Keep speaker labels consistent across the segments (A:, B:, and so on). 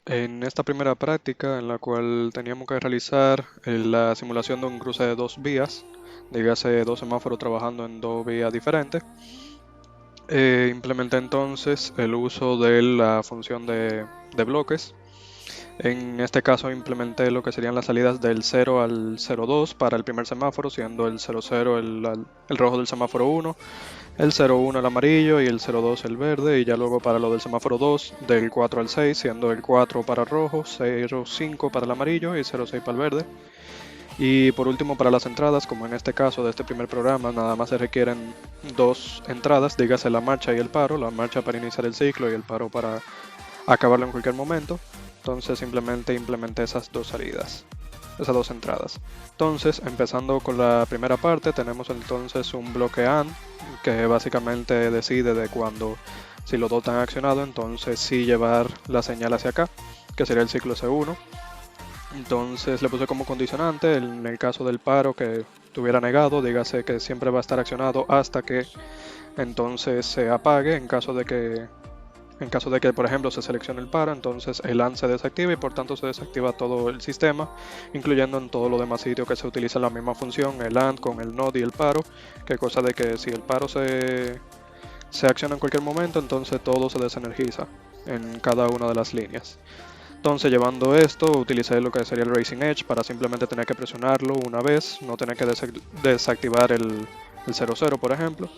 A: En esta primera práctica, en la cual teníamos que realizar la simulación de un cruce de dos vías, dígase dos semáforos trabajando en dos vías diferentes, implementé entonces el uso de la función de bloques. En este caso implementé lo que serían las salidas del 0 al 0,2 para el primer semáforo, siendo el 0,0 el rojo del semáforo 1, el 0,1 el amarillo y el 0,2 el verde, y ya luego para lo del semáforo 2 del 4 al 6, siendo el 4 para rojo, 0,5 para el amarillo y 0,6 para el verde. Y por último, para las entradas, como en este caso de este primer programa, nada más se requieren dos entradas, dígase la marcha y el paro, la marcha para iniciar el ciclo y el paro para acabarlo en cualquier momento. Entonces simplemente implementé esas dos salidas, esas dos entradas. Entonces, empezando con la primera parte, tenemos entonces un bloque AND que básicamente decide de cuando, si los dos están accionados, entonces sí llevar la señal hacia acá, que sería el ciclo S1. Entonces le puse como condicionante en el caso del paro que estuviera negado, dígase que siempre va a estar accionado hasta que entonces se apague. En caso de que, por ejemplo, se seleccione el paro, entonces el AND se desactiva y por tanto se desactiva todo el sistema, incluyendo en todos los demás sitios que se utiliza la misma función, el AND con el NOT y el paro, que cosa de que si el paro se acciona en cualquier momento, entonces todo se desenergiza en cada una de las líneas. Entonces, llevando esto, utilicé lo que sería el Racing Edge para simplemente tener que presionarlo una vez, no tener que desactivar el 00, por ejemplo.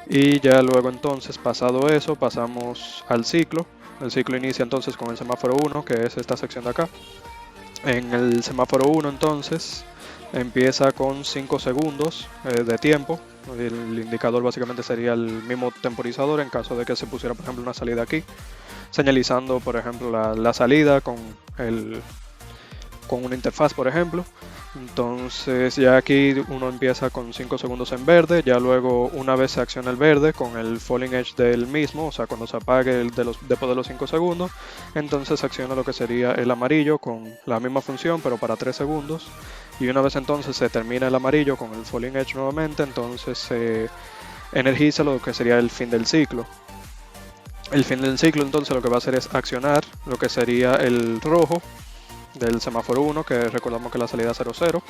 A: Y ya luego entonces, pasado eso, pasamos al ciclo. El ciclo inicia entonces con el semáforo 1, que es esta sección de acá. En el semáforo 1 entonces empieza con 5 segundos de tiempo. El indicador básicamente sería el mismo temporizador en caso de que se pusiera, por ejemplo, una salida aquí, señalizando, por ejemplo, la salida con una interfaz, por ejemplo. Entonces ya aquí uno empieza con 5 segundos en verde, ya luego una vez se acciona el verde con el falling edge del mismo, o sea, cuando se apague después de los 5 segundos, entonces se acciona lo que sería el amarillo con la misma función, pero para 3 segundos. Y una vez entonces se termina el amarillo con el falling edge nuevamente, entonces se energiza lo que sería el fin del ciclo. El fin del ciclo entonces lo que va a hacer es accionar lo que sería el rojo del semáforo 1, que recordamos que la salida 00.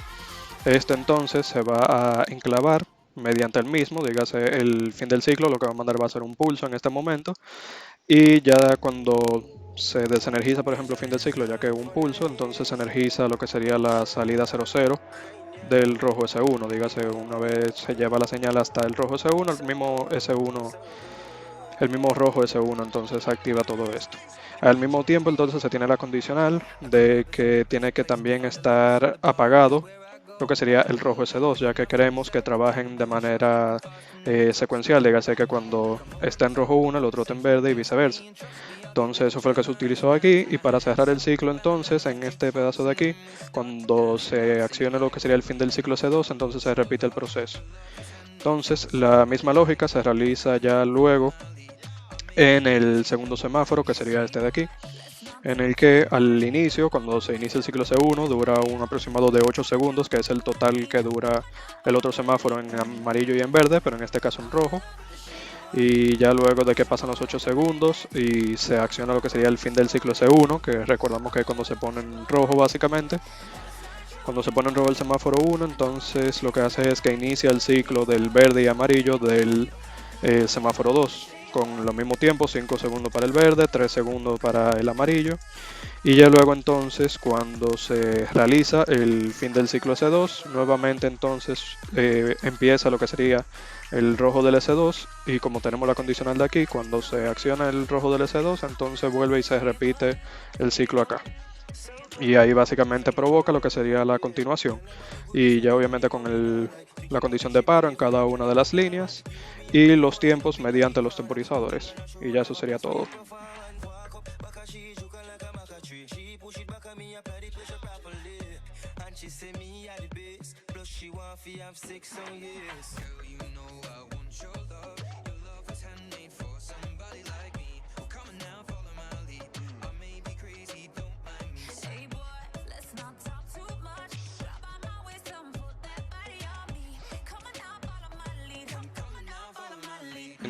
A: Esto entonces se va a enclavar mediante el mismo, dígase el fin del ciclo, lo que va a mandar va a ser un pulso en este momento, y ya cuando se desenergiza, por ejemplo, fin del ciclo, ya que un pulso, entonces se energiza lo que sería la salida 00 del rojo S1, dígase una vez se lleva la señal hasta el rojo S1, el mismo S1, el mismo rojo S1 entonces activa todo esto. Al mismo tiempo entonces se tiene la condicional de que tiene que también estar apagado lo que sería el rojo S2, ya que queremos que trabajen de manera secuencial, dígase que cuando está en rojo uno el otro está en verde y viceversa. Entonces eso fue lo que se utilizó aquí, y para cerrar el ciclo entonces en este pedazo de aquí, cuando se accione lo que sería el fin del ciclo S2, entonces se repite el proceso. Entonces la misma lógica se realiza ya luego en el segundo semáforo, que sería este de aquí, en el que al inicio, cuando se inicia el ciclo C1, dura un aproximado de 8 segundos, que es el total que dura el otro semáforo en amarillo y en verde, pero en este caso en rojo. Y ya luego de que pasan los 8 segundos y se acciona lo que sería el fin del ciclo C1, que recordamos que es cuando se pone en rojo básicamente. Cuando se pone en rojo el semáforo 1, entonces lo que hace es que inicia el ciclo del verde y amarillo del semáforo 2, con lo mismo tiempo, 5 segundos para el verde, 3 segundos para el amarillo. Y ya luego entonces cuando se realiza el fin del ciclo S2, nuevamente entonces empieza lo que sería el rojo del S2, y como tenemos la condicional de aquí, cuando se acciona el rojo del S2, entonces vuelve y se repite el ciclo acá. Y ahí básicamente provoca lo que sería la continuación. Y ya obviamente con la condición de paro en cada una de las líneas y los tiempos mediante los temporizadores. Y ya eso sería todo.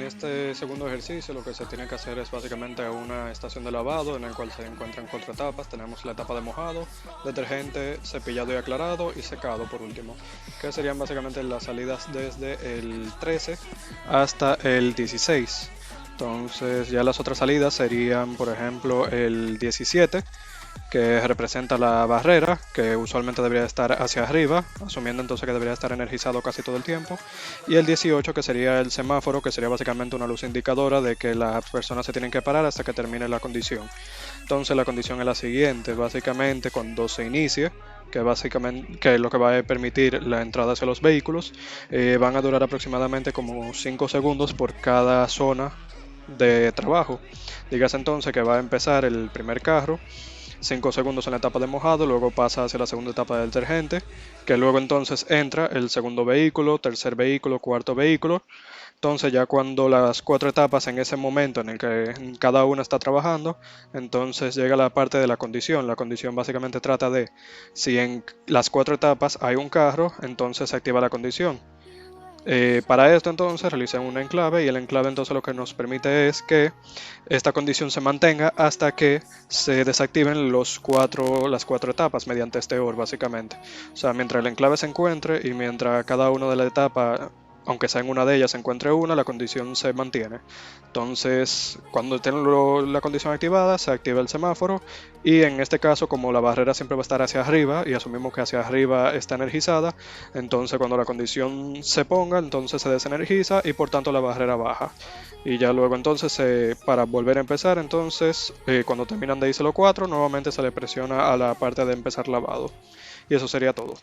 A: en este segundo ejercicio lo que se tiene que hacer es básicamente una estación de lavado en el cual se encuentran 4 etapas. Tenemos la etapa de mojado, detergente, cepillado y aclarado y secado por último, que serían básicamente las salidas desde el 13 hasta el 16. Entonces ya las otras salidas serían, por ejemplo, el 17, que representa la barrera, que usualmente debería estar hacia arriba, asumiendo entonces que debería estar energizado casi todo el tiempo, y el 18, que sería el semáforo, que sería básicamente una luz indicadora de que las personas se tienen que parar hasta que termine la condición. Entonces la condición es la siguiente: básicamente cuando se inicie, que es lo que va a permitir la entrada hacia los vehículos, van a durar aproximadamente como 5 segundos por cada zona de trabajo. Digas entonces que va a empezar el primer carro, 5 segundos en la etapa de mojado, luego pasa hacia la segunda etapa de detergente, que luego entonces entra el segundo vehículo, tercer vehículo, cuarto vehículo. Entonces ya cuando las 4 etapas en ese momento en el que cada una está trabajando, entonces llega la parte de la condición. La condición básicamente trata de si en las 4 etapas hay un carro, entonces se activa la condición. Para esto entonces realicé un enclave, y el enclave entonces lo que nos permite es que esta condición se mantenga hasta que se desactiven las 4 etapas mediante este OR básicamente. O sea, mientras el enclave se encuentre y mientras cada una de las etapas, aunque sea en una de ellas, se encuentre una, la condición se mantiene. Entonces, cuando tiene la condición activada, se activa el semáforo, y en este caso, como la barrera siempre va a estar hacia arriba y asumimos que hacia arriba está energizada, entonces cuando la condición se ponga, entonces se desenergiza y por tanto la barrera baja. Y ya luego entonces, para volver a empezar, entonces cuando terminan de irse los 4, nuevamente se le presiona a la parte de empezar lavado. Y eso sería todo.